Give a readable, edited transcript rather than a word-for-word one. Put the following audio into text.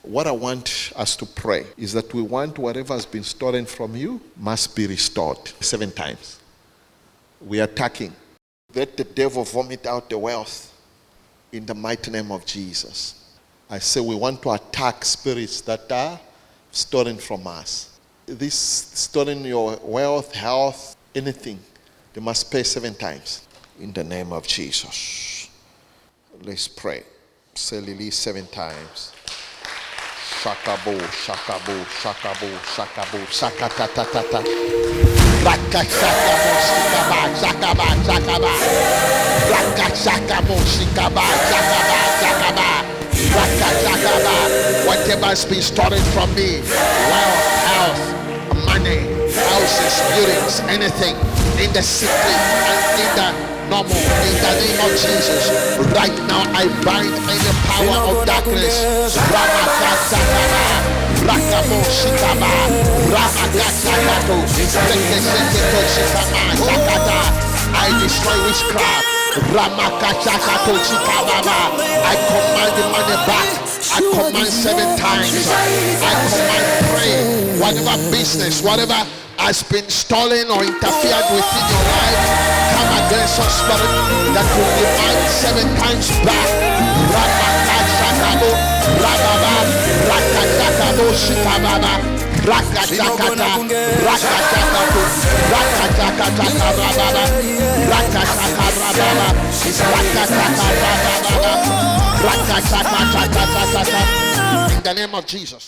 What I want us to pray is that we want whatever has been stolen from you must be restored 7 times. We are attacking. Let the devil vomit out the wealth in the mighty name of Jesus. I say we want to attack spirits that are stolen from us. This stolen your wealth, health, anything, they must pay 7 times in the name of Jesus. Let's pray. Say Lily 7 times. Shakabo, shakabo, shakabo, shakabo, shakatatata. Raka shakabo, shikaba, shakaba, shakaba. Raka shakabo, shikaba, shakaba, shakaba. Raka shakaba. Whatever has been stolen from me, wealth, health, money, houses, buildings, anything, in the secret and in the normal, in the name of Jesus, right now I bind any power of darkness. Rakamo Shikaba, Ramakatakato, Shikata. I destroy witchcraft. Ramakatakato Shikababa. I command the money back. I command 7 times. I command pray. Whatever business, whatever has been stolen or interfered within your life, come against your spirit that will demand 7 times back. Ramakatakato, Rababa, Rakatakato Shikababa, Rakatakata, Rakatakato, Rakatakata Rababa, Rakataka Rababa, Rakataka Rababa, Rakatakata. In the name of Jesus.